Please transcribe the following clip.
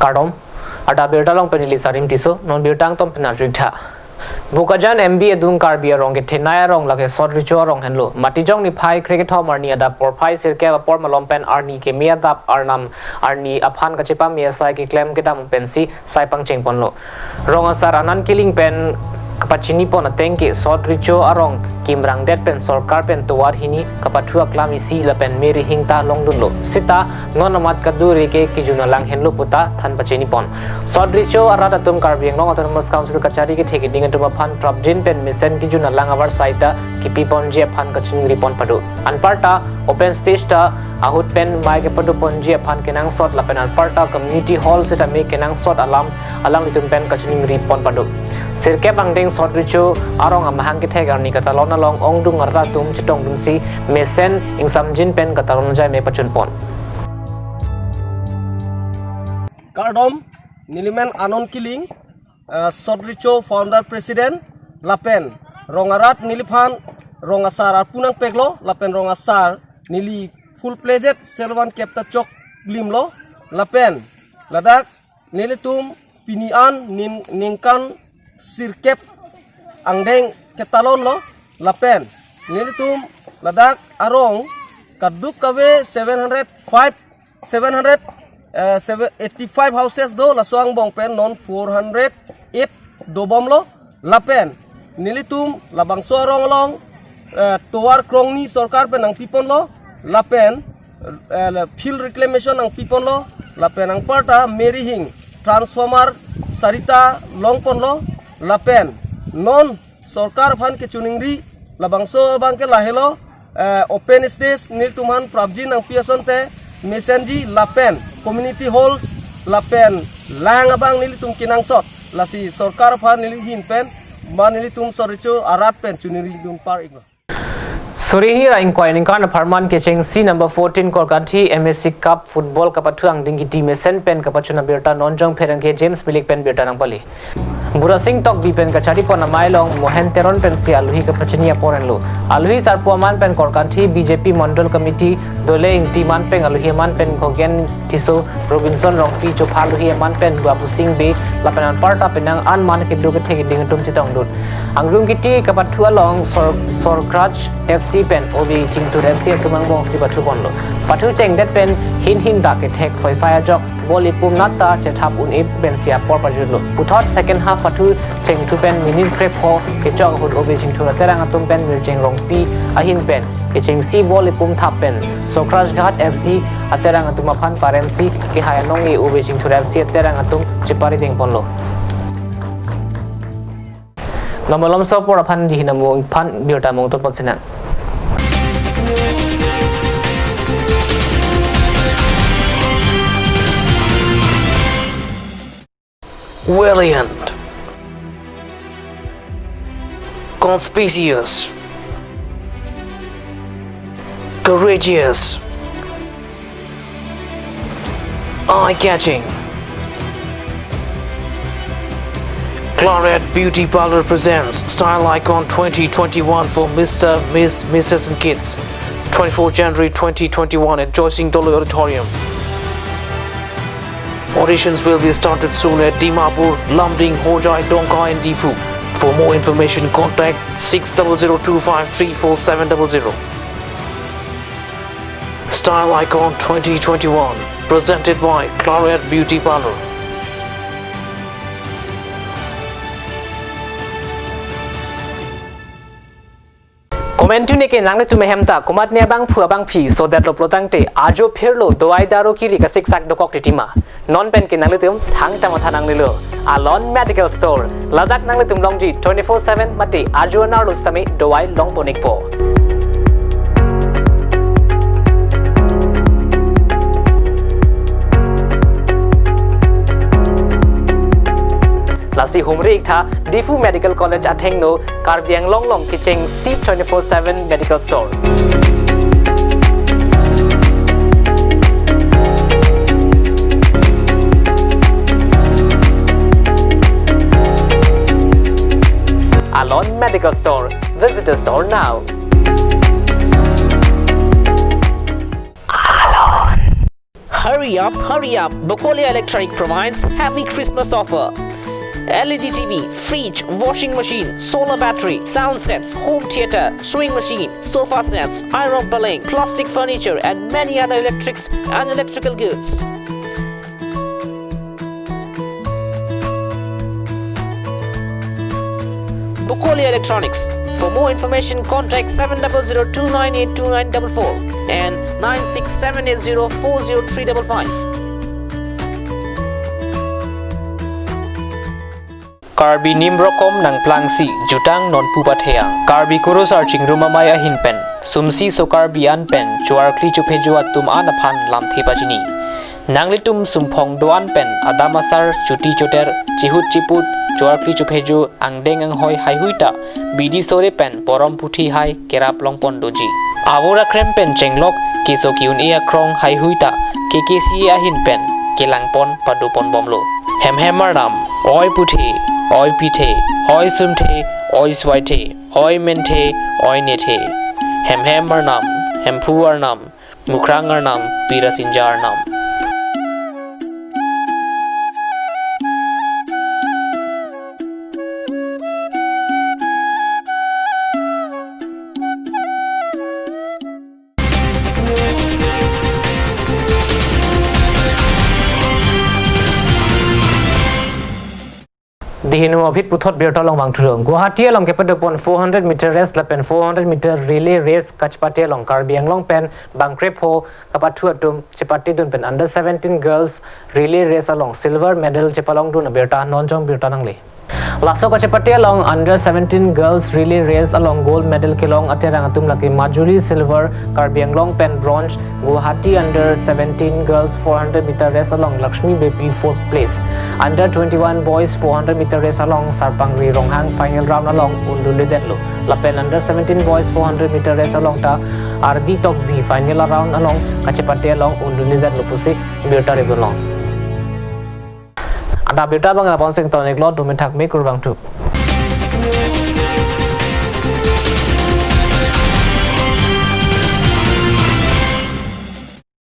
Kardom ada berta long penili sarim tiso non bertang tom penarjita Bukajan MB adung karbia rong ke thenaya rong lage sodricho rong henlo matijong ni phai cricket thomar ni ada por phai sirke ba por malompen arni ke mia dap arnam arni aphan ka chepa mia sai ke claim ke dam pensi sai pang cheng ponlo rong asar anan killing pen kapachini pon atengke sodricho arong kimrang det pen sarkar pen towar hini kapathua klami si la pen meri hingta longdunlo sita non amat kaduri ke kijuna lang henlo puta than pachini pon sodricho arada tum karbiang long autonomous council kachari ke theke dinga tuma phan prabjin pen mission kijuna lang avar saita ki pipon je phan kaching ripon padu anparta open stage ta ahut pen mai ke padu pon je phan kenang sot la pen anparta community hall sita me kenang sot alang litum pen kaching ripon padu sirke bangdeng sodricho arong amahang ke thegar ni katalon along ongdung aratum chitong dunsi mesen ingsamjin pen katalon jai me pachun pon Kardom Niliman Anon Killing Sodricho founder president Lapen Rongarat Niliphan Rongasar Punang Peglo Lapen Rongasar Nili full pledged Selvan Kepta Chok Blimlo Lapen Ladak Nilitum Pinian Ningkan Sirkep Angdeng Ketalon lo Lapen Nilitum Ladak Arong Kaduk Kawe 785 houses do Lasuang Bongpen non 408 dobom lo Lapen Nilitum Labang Sorong long Tuar Krongni Sorkar pen ang pipon lo Lapen field reclamation ang pipon lo Lapen ang parta Merihing transformer Sarita Longpon lo Lapen non Sorkar Phan ke Chuningri Labangso Bangke Lahelo open stage Niltuman Prabjin ang Piasonte Mesenji Lapen community halls Lapen Langabang Nilitum Kinangsot Lasi Sorkar Phan Nilihin pen Manilitum Soricho Arat pen Chuningri Dum Par Igno Suri ra inquiring kan apartment ke cheng C number 14 Kolkati MSC Cup football kapathuang dingi team sen pen kapachuna berta nonjong pherang ke James Milik pen berta nang pali Bura Singh tok bi pen kachari pon mailong Mohen Teron pen si aluhi kapachania poren lo aluhi sarpuaman pen Kolkati BJP Mandal Committee dole ing timan pen aluhi man pen kogen tiso Robinson Rongpi chophaluhi man pen Babu Singh be lapanan parta penang an man ke duke theki ding tum chitong dut angrung kiti kapathua long Sorkraj FC pen obi jingtur FC tumang bong si pathu bonlo pathu cheng det pen hin da ke thek soi saya jok boli pum nata chethap un ip pen sia por pajulu puthot second half pathu cheng tu pen minin prep ho ke jok hut obi jingtur terang atum pen mirjeng rongpi ahin pen ke cheng si boli pum thap pen Sorkraj Ghat FC aterang atum aphan parem si ke hayanong e obi jingtur FC terang atum chipari ding ponlo Namalom so por aphan dihinamo phan biota mong tot potsenan Valiant, conspicuous, courageous, eye-catching. Claret Beauty Parlor presents Style Icon 2021 for Mr., Miss, Mrs. and Kids. 24 January 2021 at Joycing Dolo Auditorium. Auditions will be started soon at Dimapur, Lumding, Hojai, Dongkai and Dipu. For more information, contact 6002534700. Style Icon 2021, presented by Claret Beauty Parlor. Komentu ne ke nangle tu mehemta komat ne bang phua bang phi so that lo protangte ajo pherlo doai daro ki lika sik sak dokok titima non pen ke nangle tum thang ta matha nangle lo alon medical store ladak nangle tum longji 24/7 mate ajo na lo stame doai long ponik po Lasi humri ikha Difu Medical College athengno Karbiang Longlong kicheng C24/7 Medical Store. Alon Medical Store. Visit the store now. Hurry up, hurry up! Bukolia Electronic provides heavy Christmas offer. LED TV, fridge, washing machine, solar battery, sound sets, home theater, sewing machine, sofa sets, iron belling, plastic furniture and many other electrics and electrical goods. Bukolia Electronics. For more information, contact 7002982944 and 9678040355. Karbi nimrokom nang plangsi jutang non pupatheang karbi kurus arching rumamaya hinpen sumsi so karbi anpen chuar kli chupheju atum anaphan lamthepajini nanglitum sumphong doan pen adamasar chuti choter chihut chiput chuar kli chupheju angdeng anghoi haihuita bidi sore pen porom puthi hai kerap longpon doji awura krem pen chenglok keso kiun ia krong haihuita kkc a hinpen kelangpon padupon bomlo hemhemar nam oi puthi oi pithe, oi sumthe, oi swaithe, oi menthe, oi nethe. Hem arnam, hemphu arnam, mukrang arnam, pirasinja arnam. Dihinu abhit puthot birta long bang thurong Guwahati along kepadopon 400 meter race lapen 400 meter relay race kachpati along Karbi Anglong pen bangkrep ho kapathu atum chepati dun pen under 17 girls relay race along silver medal chepalong dun birta nonjong birta nangle Laso kachpati along under 17 girls relay race along gold medal kelong aterang atum laki Majuri silver Karbi Anglong pen bronze Guwahati under 17 girls 400 meter race along Lakshmi Baby 4th place under 21 boys 400 meter race along Sarpangri Ronghang final round along Unduli Denlo lapen under 17 boys 400 meter race along ta Ardi Tok B final round along Kachpati along Unduli Denlo pusi birta rebulong Ada birta bang apon sing tonik lot dumen thak me kurbang tu